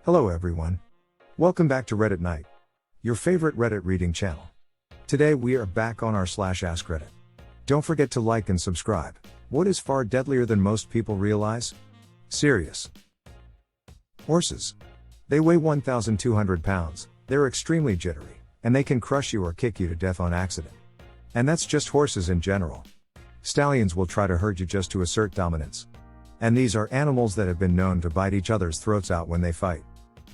Hello everyone. Welcome back to Reddit Night, your favorite Reddit reading channel. Today we are back on our /askreddit. Don't forget to like and subscribe. What is far deadlier than most people realize? Serious. Horses. They weigh 1,200 pounds, they're extremely jittery, and they can crush you or kick you to death on accident. And that's just horses in general. Stallions will try to hurt you just to assert dominance. And these are animals that have been known to bite each other's throats out when they fight.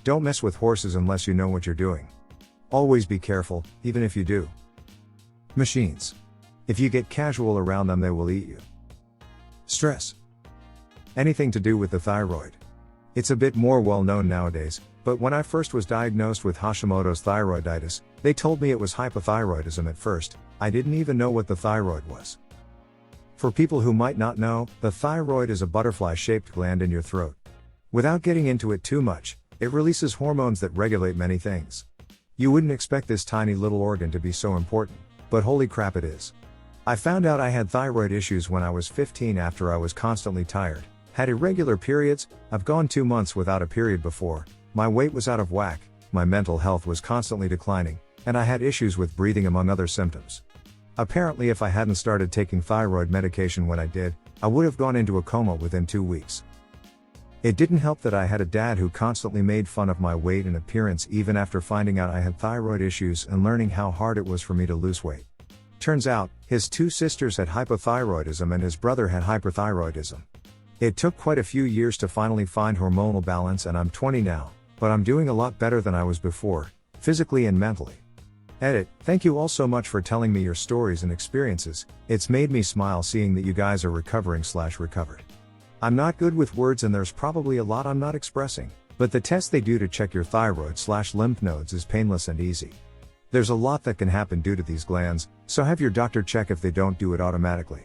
Don't mess with horses unless you know what you're doing. Always be careful, even if you do. Machines. If you get casual around them, they will eat you. Stress. Anything to do with the thyroid. It's a bit more well known nowadays, but when I first was diagnosed with Hashimoto's thyroiditis, they told me it was hypothyroidism at first. I didn't even know what the thyroid was. For people who might not know, the thyroid is a butterfly-shaped gland in your throat. Without getting into it too much, it releases hormones that regulate many things. You wouldn't expect this tiny little organ to be so important, but holy crap it is. I found out I had thyroid issues when I was 15 after I was constantly tired, had irregular periods, I've gone 2 months without a period before, my weight was out of whack, my mental health was constantly declining, and I had issues with breathing among other symptoms. Apparently if I hadn't started taking thyroid medication when I did, I would have gone into a coma within 2 weeks. It didn't help that I had a dad who constantly made fun of my weight and appearance even after finding out I had thyroid issues and learning how hard it was for me to lose weight. Turns out, his 2 sisters had hypothyroidism and his brother had hyperthyroidism. It took quite a few years to finally find hormonal balance, and I'm 20 now, but I'm doing a lot better than I was before, physically and mentally. Edit, thank you all so much for telling me your stories and experiences, it's made me smile seeing that you guys are recovering/recovered. I'm not good with words and there's probably a lot I'm not expressing, but the test they do to check your thyroid/lymph nodes is painless and easy. There's a lot that can happen due to these glands, so have your doctor check if they don't do it automatically.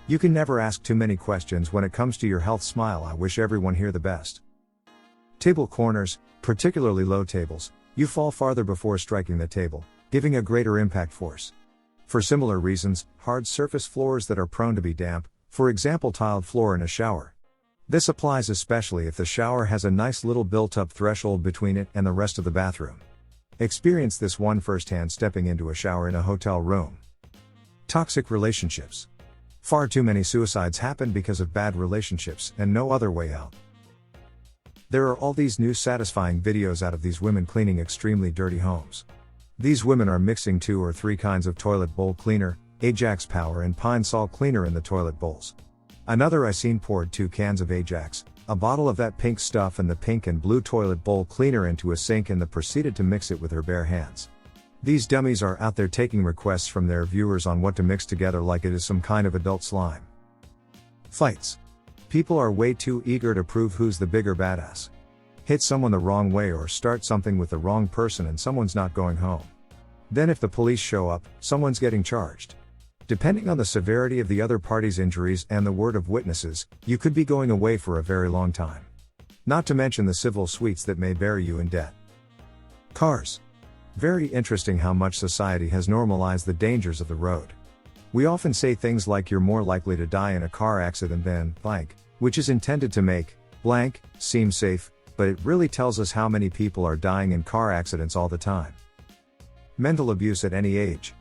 You can never ask too many questions when it comes to your health. Smile. I wish everyone here the best. Table corners, particularly low tables, you fall farther before striking the table, giving a greater impact force. For similar reasons, hard surface floors that are prone to be damp, for example tiled floor in a shower. This applies especially if the shower has a nice little built-up threshold between it and the rest of the bathroom. Experience this one firsthand stepping into a shower in a hotel room. Toxic relationships. Far too many suicides happen because of bad relationships and no other way out. There are all these new satisfying videos out of these women cleaning extremely dirty homes. These women are mixing 2 or 3 kinds of toilet bowl cleaner, Ajax Power and Pine Sol cleaner in the toilet bowls. Another I seen poured 2 cans of Ajax, a bottle of that pink stuff and the pink and blue toilet bowl cleaner into a sink and then proceeded to mix it with her bare hands. These dummies are out there taking requests from their viewers on what to mix together like it is some kind of adult slime. Fights. People are way too eager to prove who's the bigger badass. Hit someone the wrong way or start something with the wrong person and someone's not going home. Then if the police show up, someone's getting charged. Depending on the severity of the other party's injuries and the word of witnesses, you could be going away for a very long time. Not to mention the civil suits that may bury you in debt. Cars. Very interesting how much society has normalized the dangers of the road. We often say things like you're more likely to die in a car accident than blank, which is intended to make blank seem safe, but it really tells us how many people are dying in car accidents all the time. Mental abuse at any age.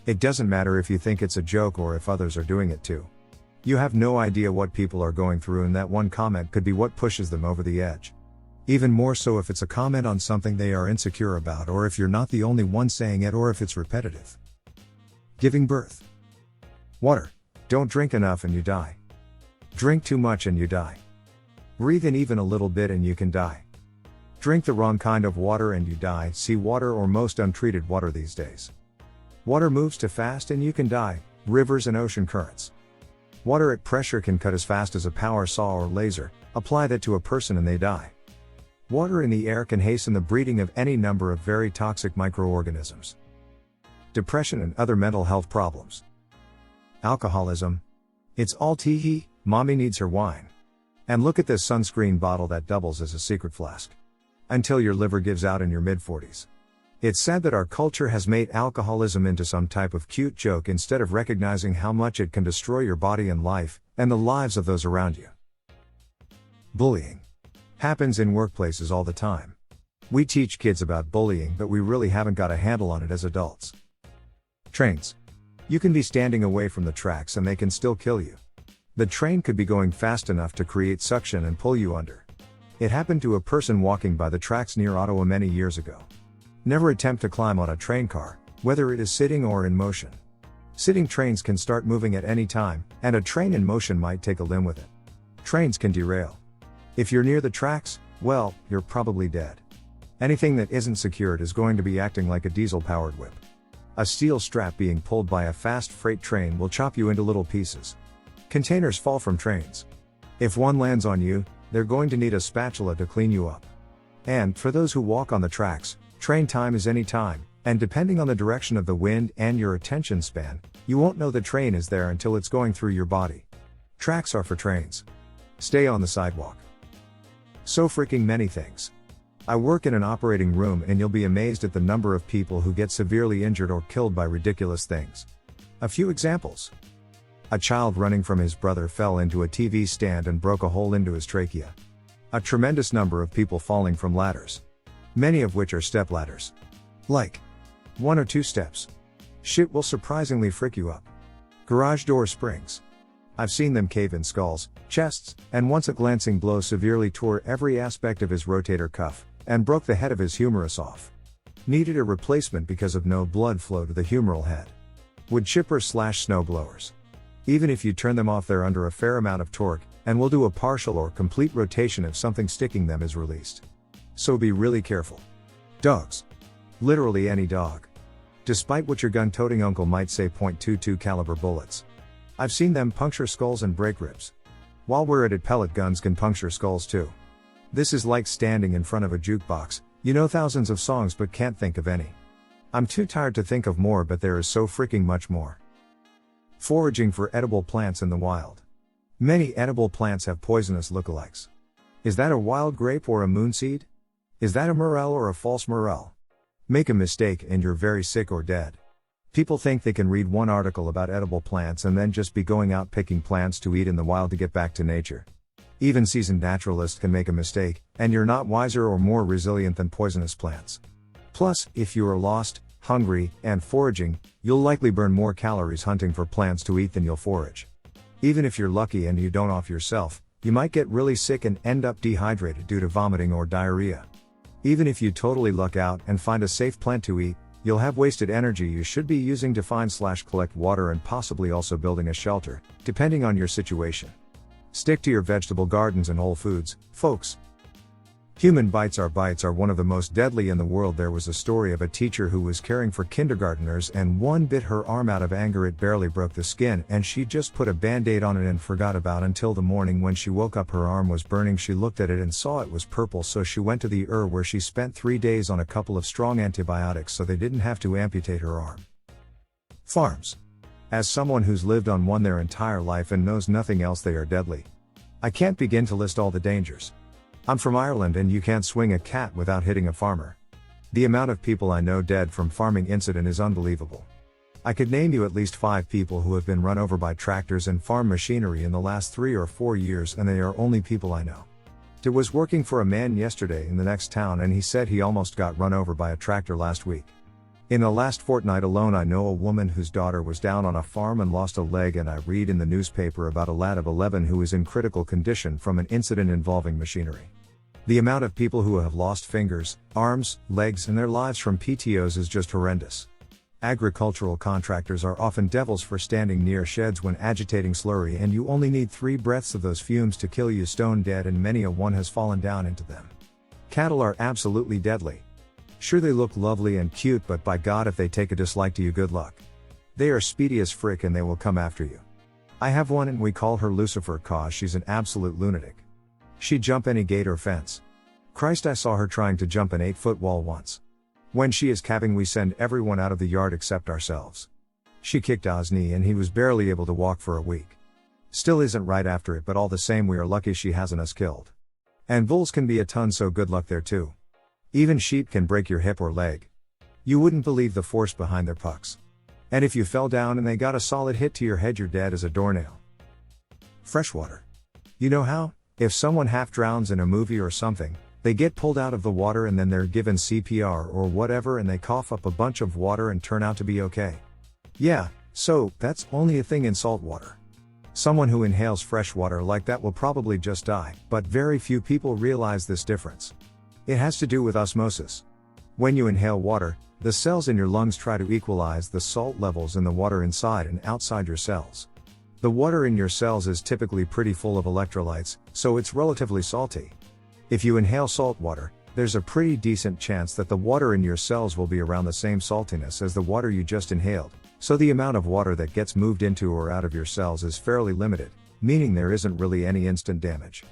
It doesn't matter if you think it's a joke or if others are doing it too. You have no idea what people are going through, and that one comment could be what pushes them over the edge. Even more so if it's a comment on something they are insecure about, or if you're not the only one saying it, or if it's repetitive. Giving birth. Water. Don't drink enough and you die. Drink too much and you die. Breathe in even a little bit and you can die. Drink the wrong kind of water and you die. See water or most untreated water these days. Water moves too fast and you can die. Rivers and ocean currents. Water at pressure can cut as fast as a power saw or laser. Apply that to a person and they die. Water in the air can hasten the breeding of any number of very toxic microorganisms. Depression and other mental health problems. Alcoholism. It's all tee-hee, mommy needs her wine. And look at this sunscreen bottle that doubles as a secret flask. Until your liver gives out in your mid-40s. It's sad that our culture has made alcoholism into some type of cute joke instead of recognizing how much it can destroy your body and life, and the lives of those around you. Bullying. Happens in workplaces all the time. We teach kids about bullying, but we really haven't got a handle on it as adults. Trains. You can be standing away from the tracks and they can still kill you. The train could be going fast enough to create suction and pull you under. It happened to a person walking by the tracks near Ottawa many years ago. Never attempt to climb on a train car, whether it is sitting or in motion. Sitting trains can start moving at any time, and a train in motion might take a limb with it. Trains can derail. If you're near the tracks, well, you're probably dead. Anything that isn't secured is going to be acting like a diesel-powered whip. A steel strap being pulled by a fast freight train will chop you into little pieces. Containers fall from trains. If one lands on you, they're going to need a spatula to clean you up. And, for those who walk on the tracks, train time is any time, and depending on the direction of the wind and your attention span, you won't know the train is there until it's going through your body. Tracks are for trains. Stay on the sidewalk. So freaking many things. I work in an operating room and you'll be amazed at the number of people who get severely injured or killed by ridiculous things. A few examples. A child running from his brother fell into a TV stand and broke a hole into his trachea. A tremendous number of people falling from ladders. Many of which are step ladders. Like 1 or 2 steps. Shit will surprisingly frick you up. Garage door springs. I've seen them cave in skulls, chests, and once a glancing blow severely tore every aspect of his rotator cuff, and broke the head of his humerus off. Needed a replacement because of no blood flow to the humeral head. Wood chippers/snow blowers. Even if you turn them off, they're under a fair amount of torque, and will do a partial or complete rotation if something sticking them is released. So be really careful. Dogs. Literally any dog. Despite what your gun-toting uncle might say, .22 caliber bullets. I've seen them puncture skulls and break ribs. While we're at it, pellet guns can puncture skulls too. This is like standing in front of a jukebox, you know thousands of songs but can't think of any. I'm too tired to think of more, but there is so freaking much more. Foraging for edible plants in the wild. Many edible plants have poisonous lookalikes. Is that a wild grape or a moonseed? Is that a morel or a false morel? Make a mistake and you're very sick or dead. People think they can read one article about edible plants and then just be going out picking plants to eat in the wild to get back to nature. Even seasoned naturalists can make a mistake, and you're not wiser or more resilient than poisonous plants. Plus, if you are lost, hungry, and foraging, you'll likely burn more calories hunting for plants to eat than you'll forage. Even if you're lucky and you don't off yourself, you might get really sick and end up dehydrated due to vomiting or diarrhea. Even if you totally luck out and find a safe plant to eat, you'll have wasted energy you should be using to find/collect water and possibly also building a shelter, depending on your situation. Stick to your vegetable gardens and whole foods, folks. Human bites are one of the most deadly in the world. There was a story of a teacher who was caring for kindergartners and one bit her arm out of anger. It barely broke the skin and she just put a band-aid on it and forgot about until the morning. When she woke up, her arm was burning. She looked at it and saw it was purple, so she went to the where she spent 3 days on a couple of strong antibiotics so they didn't have to amputate her arm. Farms. As someone who's lived on one their entire life and knows nothing else, they are deadly. I can't begin to list all the dangers. I'm from Ireland and you can't swing a cat without hitting a farmer. The amount of people I know dead from farming incident is unbelievable. I could name you at least 5 people who have been run over by tractors and farm machinery in the last 3 or 4 years, and they are only people I know. I was working for a man yesterday in the next town and he said he almost got run over by a tractor last week. In the last fortnight alone, I know a woman whose daughter was down on a farm and lost a leg, and I read in the newspaper about a lad of 11 who is in critical condition from an incident involving machinery. The amount of people who have lost fingers, arms, legs, and their lives from PTOs is just horrendous. Agricultural contractors are often devils for standing near sheds when agitating slurry, and you only need 3 breaths of those fumes to kill you stone dead, and many a one has fallen down into them. Cattle are absolutely deadly. Sure, they look lovely and cute, but by God, if they take a dislike to you, good luck. They are speedy as frick and they will come after you. I have one and we call her Lucifer cause she's an absolute lunatic. She'd jump any gate or fence. Christ, I saw her trying to jump an 8-foot wall once. When she is calving, we send everyone out of the yard except ourselves. She kicked Oz knee and he was barely able to walk for a week. Still isn't right after it, but all the same we are lucky she hasn't us killed. And bulls can be a ton, so good luck there too. Even sheep can break your hip or leg. You wouldn't believe the force behind their pucks. And if you fell down and they got a solid hit to your head, you're dead as a doornail. Freshwater. You know how? If someone half drowns in a movie or something, They get pulled out of the water and then they're given CPR or whatever and they cough up a bunch of water and turn out to be okay. Yeah, so, that's only a thing in salt water. Someone who inhales fresh water like that will probably just die, but very few people realize this difference. It has to do with osmosis. When you inhale water, the cells in your lungs try to equalize the salt levels in the water inside and outside your cells. The water in your cells is typically pretty full of electrolytes, so it's relatively salty. If you inhale salt water, there's a pretty decent chance that the water in your cells will be around the same saltiness as the water you just inhaled, so the amount of water that gets moved into or out of your cells is fairly limited, meaning there isn't really any instant damage.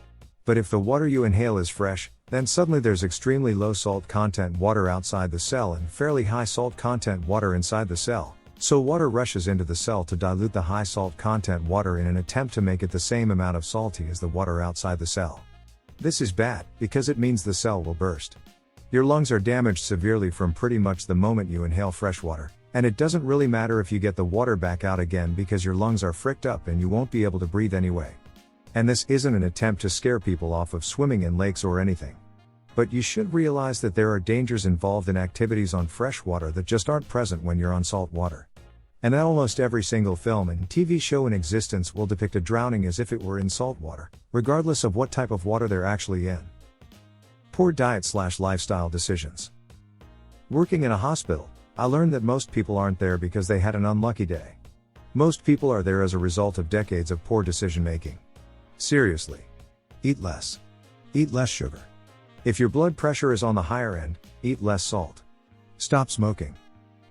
But if the water you inhale is fresh, then suddenly there's extremely low salt content water outside the cell and fairly high salt content water inside the cell, so water rushes into the cell to dilute the high salt content water in an attempt to make it the same amount of salty as the water outside the cell. This is bad, because it means the cell will burst. Your lungs are damaged severely from pretty much the moment you inhale fresh water, and it doesn't really matter if you get the water back out again because your lungs are fricked up and you won't be able to breathe anyway. And this isn't an attempt to scare people off of swimming in lakes or anything. But you should realize that there are dangers involved in activities on fresh water that just aren't present when you're on salt water. And that almost every single film and TV show in existence will depict a drowning as if it were in salt water, regardless of what type of water they're actually in. Poor diet/lifestyle decisions. Working in a hospital, I learned that most people aren't there because they had an unlucky day. Most people are there as a result of decades of poor decision making. Seriously. Eat less. Eat less sugar. If your blood pressure is on the higher end, eat less salt. Stop smoking.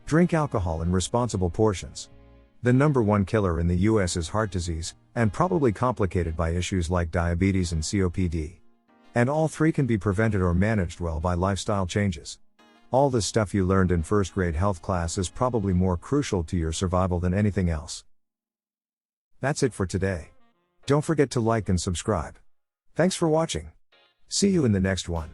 Drink alcohol in responsible portions. The number one killer in the US is heart disease, and probably complicated by issues like diabetes and COPD. And all three can be prevented or managed well by lifestyle changes. All the stuff you learned in first grade health class is probably more crucial to your survival than anything else. That's it for today. Don't forget to like and subscribe. Thanks for watching. See you in the next one.